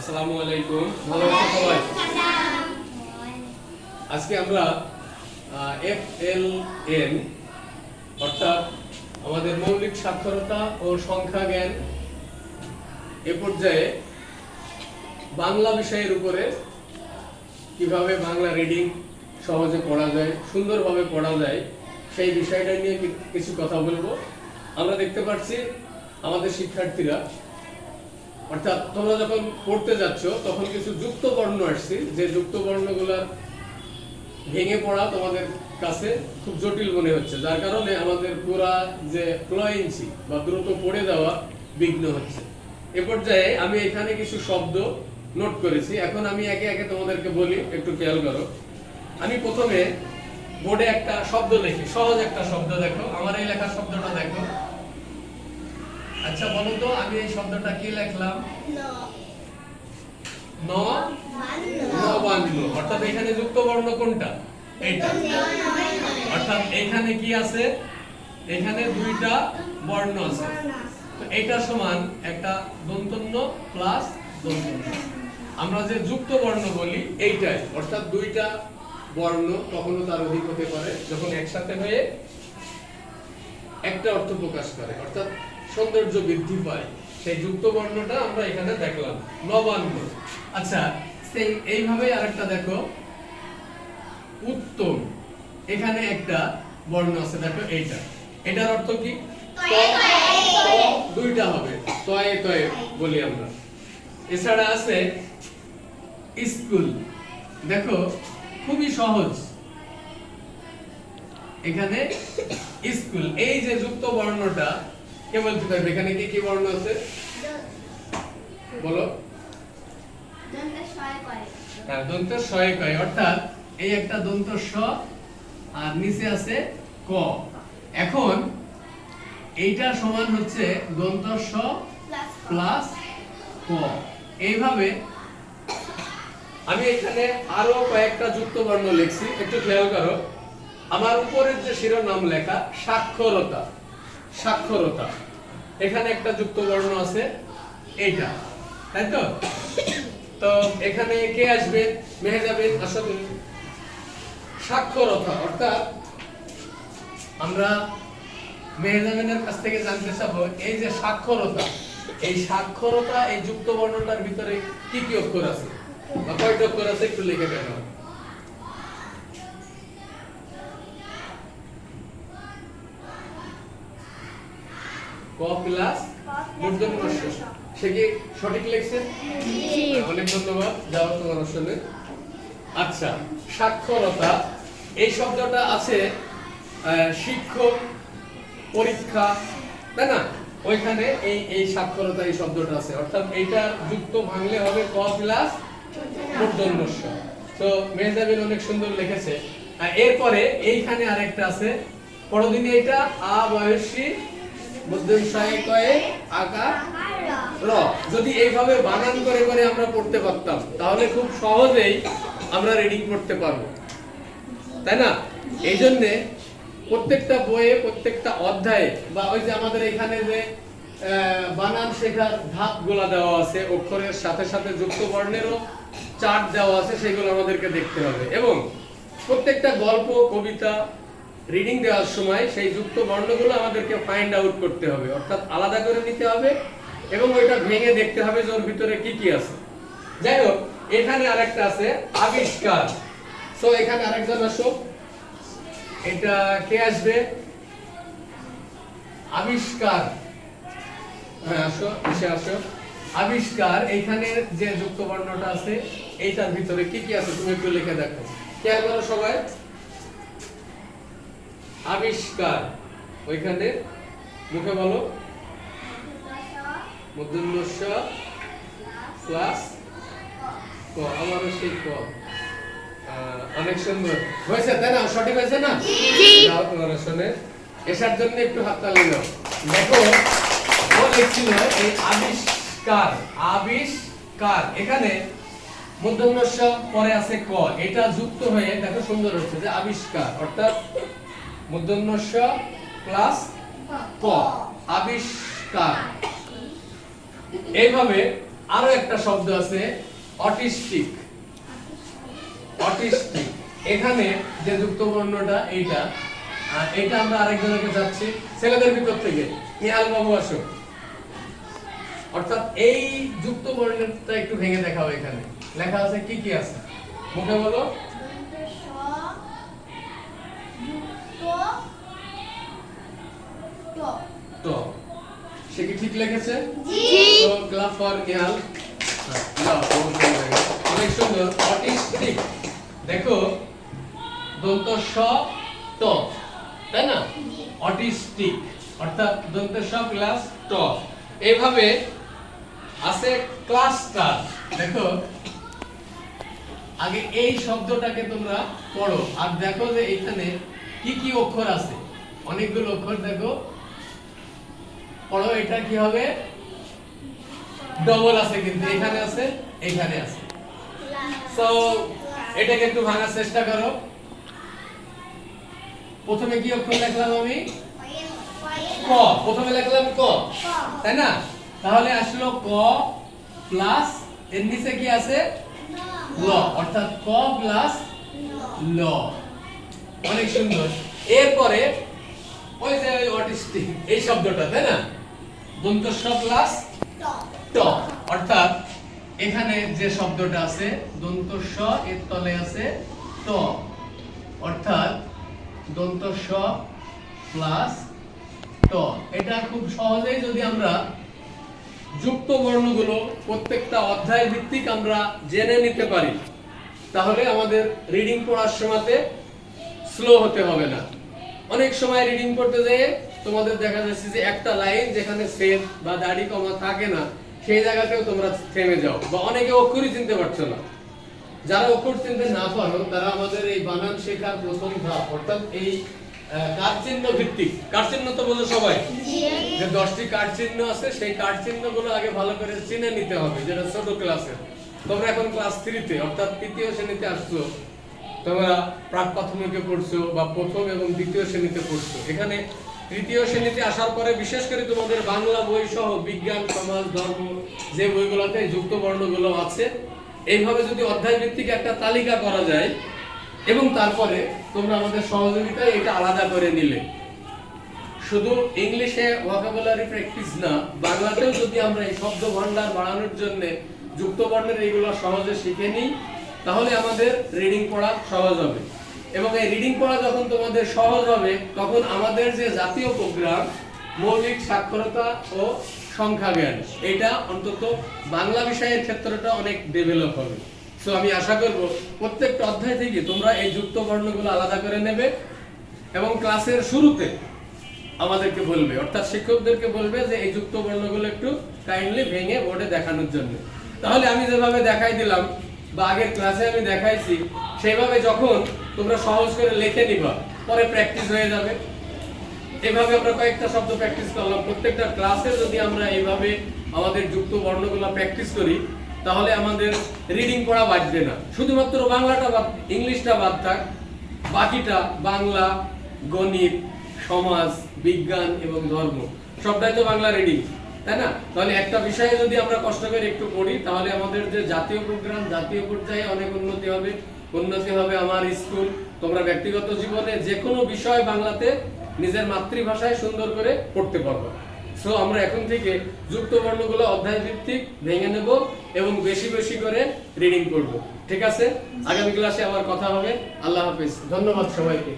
আসসালামু আলাইকুম। ভালো আছেন সবাই? আজকে আমরা FLN অর্থাৎ আমাদের মৌলিক সাক্ষরতা ও সংখ্যা জ্ঞান এ পর্যায়ে বাংলা বিষয়ের উপরে কিভাবে বাংলা রিডিং সহজে পড়া যায়, সুন্দরভাবে পড়া যায় সেই বিষয়টা নিয়ে কিছু কথা বলবো। আমরা দেখতে পাচ্ছি আমাদের শিক্ষার্থীরা, অর্থাৎ তোমরা যখন পড়তে যাচ্ছ তখন কিছু যুক্ত বর্ণ আসছে, যে যুক্ত বর্ণগুলোর ভেঙে পড়া তোমাদের কাছে খুব জটিল মনে হচ্ছে, যার কারণে আমাদের পুরা যে ফ্লুয়েন্সি বা দ্রুত পড়ে যাওয়া বিঘ্ন হচ্ছে। এ পর্যায়ে আমি এখানে কিছু শব্দ নোট করেছি, এখন আমি একে একে তোমাদেরকে বলি, একটু খেয়াল করো। আমি প্রথমে বোর্ডে একটা শব্দ লিখি, সহজ একটা শব্দ। দেখো আমার এই লেখা শব্দটা দেখো। আচ্ছা বলো তো, আমি এই শব্দটা কি লিখলাম? নবান্ন। অর্থাৎ এখানে যুক্ত বর্ণ কোনটা? এইটা। অর্থাৎ এখানে কি আছে? এখানে দুইটা বর্ণ আছে, তো এটা সমান একটা দন্তন্য প্লাস দন্তন্য। আমরা যে যুক্ত বর্ণ বলি এইটাই, অর্থাৎ দুইটা বর্ণ কখনো তার অধিক হতে পারে যখন একসাথে হয়ে একটা অর্থ প্রকাশ করে, অর্থাৎ সৌন্দর্য বৃদ্ধি পায়। সেই যুক্ত বর্ণটা আমরা এখানে দেখলাম, নবান্ন। আচ্ছা এইভাবে আরেকটা দেখো, উত্তম। এখানে একটা বর্ণ আছে, দেখো এইটা। এটার অর্থ কি? দুইটা হবে, তয়ে তয়ে বলি আমরা। এছাড়া আছে স্কুল। দেখো খুবই সহজ, এখানে স্কুল। এই যে যুক্ত বর্ণটা কে বলতে পারবে? এখানে কি কি বর্ণ আছে বলো? হ্যাঁ, দন্ত শয় কয়, অর্থাৎ এই একটা দন্ত স আর নিচে আছে ক। এখন এইটা সমান হচ্ছে দন্ত স প্লাস ক। এইভাবে আমি এখানে আরো কয়েকটা যুক্ত বর্ণ লিখছি, একটু খেয়াল করো। আমার উপরের যে শিরোনাম লেখা সাক্ষরতা, সাক্ষরতা, এখানে একটা যুক্ত বর্ণ আছে এইটা, তাই তো? তো এখানে কে আসবে? মেহেজাবিন। আসলে সাক্ষরতা অর্থাৎ আমরা মেহেজাবিনের কাছ থেকে জানতে চাবো, এই যে সাক্ষরতা, এই সাক্ষরতা এই যুক্ত বর্ণটার ভিতরে কি কি অক্ষর আছে বা কয়টা অক্ষর আছে একটু লিখে দেখো। ক প্লাস মূর্ধন্য ষ। সে কি সঠিক লিখছেন? অনেক ধন্যবাদ, যাও তোমার আসলে। আচ্ছা, সাক্ষরতা এই শব্দটা আছে শিক্ষক, পরীক্ষা, তাই না? ওইখানে এই এই সাক্ষরতা এই শব্দটা আছে, অর্থাৎ এইটা যুক্ত ভাঙলে হবে ক প্লাস মূর্ধন্য ষ। তো মেহজাবিন অনেক সুন্দর লিখেছে। এরপরে এইখানে আরেকটা আছে, পরদিনে এটা আ বয়সী মধ্যম শয়ে কয়ে আকার র। যদি এইভাবে বানান করে করে আমরা পড়তে পারতাম তাহলে খুব সহজেই আমরা রিডিং করতে পারবো, তাই না? এই জন্য প্রত্যেকটা বইয়ে, প্রত্যেকটা অধ্যায়ে বা ওই যে আমাদের এখানে যে বানান শেখার ধাপগুলো দেওয়া আছে, অক্ষরের সাথে সাথে যুক্ত বর্ণেরও চার্ট দেওয়া আছে, সেগুলো আমাদেরকে দেখতে হবে। এবং প্রত্যেকটা গল্প, কবিতা রিডিং দেওয়ার সময় সেই যুক্ত বর্ণগুলো আমাদেরকে ফাইন্ড আউট করতে হবে, অর্থাৎ আলাদা করে নিতে হবে এবং ওইটা ভেঙে দেখতে হবে যে ওর ভিতরে কি কি আছে। যাই হোক, এখানে আরেকটা আছে আবিষ্কার। সো এখানে আরেকজন আসো, এটা কে আসবে? আবিষ্কার। হ্যাঁ আসো, এসে আসো। আবিষ্কার, এইখানে যে যুক্ত বর্ণটা আছে এইটার ভিতরে কি কি আছে তুমি একটু লিখে দেখো, খেয়াল করো সবাই। আবিষ্কার, ওইখানে মুখে বলো মূর্ধন্য ষ প্লাস ক। আমারও সেই ক। অনেক সুন্দর হয়েছে, তাই না? সঠিক হয়েছে না? যাও তোমার শুনে এসার জন্য একটু হাততালি দাও। দেখো ও লিখছিল এই আবিষ্কার, আবিষ্কার, এখানে মূর্ধন্য ষ পরে আছে ক, এটা যুক্ত হয়ে দেখো সুন্দর হচ্ছে যে আবিষ্কার, অর্থাৎ মূর্ধন্য ষ প্লাস ক, আবিষ্কার। এইভাবে আরো একটা শব্দ আছে অটিস্টিক। অটিস্টিক, এখানে যে যুক্ত বর্ণটা এইটা, এটা আমরা আরেকজনকে যাচ্ছি ছেলেদের ভিতর থেকে, নিহাল বাবু আসো। অর্থাৎ এই যুক্ত বর্ণটা একটু ভেঙে দেখাও। এখানে লেখা আছে কি কি আছে, মুখে বলো। তো সে কি ঠিক লিখেছে? জি। তো ক্লাস ফর নিহাল। অনেক সুন্দর। অটিস্টিক, দেখো দন্ত স ট, তাই না? অটিস্টিক অর্থাৎ দন্ত স প্লাস ট। এইভাবে আছে ক্লাস্টার। দেখো আগে এই শব্দটাকে তোমরা পড়ো আর দেখো যে এখানে কি কি অক্ষর আছে। অনেকগুলো অক্ষর দেখো, পড়ো। এটা কি হবে? ডবল আছে, কিন্তু এখানে আছে, এখানে আছে। সো এটাকে একটু ভাঙার চেষ্টা করো। প্রথমে কি অক্ষর লিখলাম আমি? ক। প্রথমে লিখলাম ক, তাই না? তাহলে আসলো ক প্লাস এর নিচে কি আছে? ল, অর্থাৎ ক প্লাস ল। অনেক সুন্দর। এরপরে ওই যে অটিস্টিক এই শব্দটা, তাই না? দন্ত স প্লাস ট, অর্থাৎ এখানে যে শব্দটা আছে দন্ত স এর তলে আছে ট, অর্থাৎ দন্ত স প্লাস ট। এটা খুব সহজেই যদি আমরা যুক্ত বর্ণগুলো প্রত্যেকটা অধ্যায় ভিত্তিক আমরা জেনে নিতে পারি, তাহলে আমাদের রিডিং পড়ার সময়তে স্লো হতে হবে না। অনেক সময় রিডিং পড়তে যেয়ে তোমাদের দেখা যাচ্ছে যে একটা লাইন যেখানে সেট বা দাড়ি কমা থাকে না, সেই জায়গাতেও তোমরা থেমে যাও, বা অনেকে অক্ষরই চিনতে পারছো না। যারা অক্ষর চিনতে না পারো তারা আমাদের এই বানান শেখার প্রথম ধাপ, অর্থাৎ এই কাঠ চিহ্ন ভিত্তিক, কাঠ চিহ্ন তো বোঝো সবাই, যে 10টি কাঠ চিহ্ন আছে, সেই কাঠ চিহ্নগুলো আগে ভালো করে চিনে নিতে হবে, যেটা ছোট ক্লাসে। তোমরা এখন ক্লাস 3-তে অর্থাৎ তৃতীয় শ্রেণীতে আসছো, তোমরা প্রাক প্রাথমিকে পড়ছো বা প্রথম এবং দ্বিতীয় শ্রেণীতে পড়ছো। এখানে তৃতীয় শ্রেণীতে আসার পরে বিশেষ করে তোমাদের বাংলা বই সহ বিজ্ঞান, সমাজ, ধর্ম যে বইগুলোতে যুক্ত বর্ণগুলো আছে, এইভাবে যদি অধ্যায় ভিত্তিক একটা তালিকা করা যায় এবং তারপরে তোমরা আমাদের সহযোগিতায় এটা আলাদা করে নিলে, শুধু ইংলিশে ভোকাবুলারি প্র্যাকটিস না, বাংলাতেও যদি আমরা এই শব্দ ভান্ডার বাড়ানোর জন্য যুক্ত বর্ণের এইগুলো সহজে শিখে নিই, তাহলে আমাদের রিডিং পড়া সহজ হবে। এবং এই রিডিং পড়া যখন তোমাদের সহজ হবে, তখন আমাদের যে জাতীয় প্রোগ্রাম মৌলিক সাক্ষরতা ও সংখ্যা জ্ঞান, এটা অন্তত বাংলা বিষয়ের ক্ষেত্রটা অনেক ডেভেলপ হবে। সো আমি আশা করব প্রত্যেকটা অধ্যায় থেকে তোমরা এই যুক্ত বর্ণগুলো আলাদা করে নেবে এবং ক্লাসের শুরুতে আমাদেরকে বলবে, অর্থাৎ শিক্ষকদেরকে বলবে যে এই যুক্ত বর্ণগুলো একটু কাইন্ডলি ভেঙে বোর্ডে দেখানোর জন্য। তাহলে আমি যেভাবে দেখাই দিলাম বা আগের ক্লাসে আমি দেখাইছি, সেইভাবে যখন তোমরা সহজ করে লিখে নিবা, পরে প্র্যাকটিস হয়ে যাবে। এভাবে আমরা কয়েকটা শব্দ প্র্যাকটিস করলাম। প্রত্যেকটা ক্লাসে যদি আমরা এইভাবে আমাদের যুক্ত বর্ণগুলো প্র্যাকটিস করি, তাহলে আমাদের রিডিং পড়া বাড়বে না। শুধুমাত্র বাংলাটা বাদ, ইংলিশটা বাদ থাক, বাকিটা বাংলা, গণিত, সমাজ, বিজ্ঞান এবং ধর্ম সবটাই তো বাংলা রিডিং, তাই না? তাহলে একটা বিষয়ে যদি আমরা কষ্ট করে একটু পড়ি, তাহলে আমাদের যে জাতীয় প্রোগ্রাম, জাতীয় পর্যায়ে অনেক উন্নতি হবে। উন্নতি হবে আমার স্কুল, তোমরা ব্যক্তিগত জীবনে যে কোনো বিষয় বাংলাতে নিজের মাতৃভাষায় সুন্দর করে পড়তে পারবো। সো আমরা এখন থেকে যুক্ত বর্ণগুলো অধ্যায় ভিত্তিক ভেঙে নেব এবং বেশি বেশি করে রিডিং করব। ঠিক আছে? আগামী ক্লাসে আবার কথা হবে। আল্লাহ হাফেজ। ধন্যবাদ সবাইকে।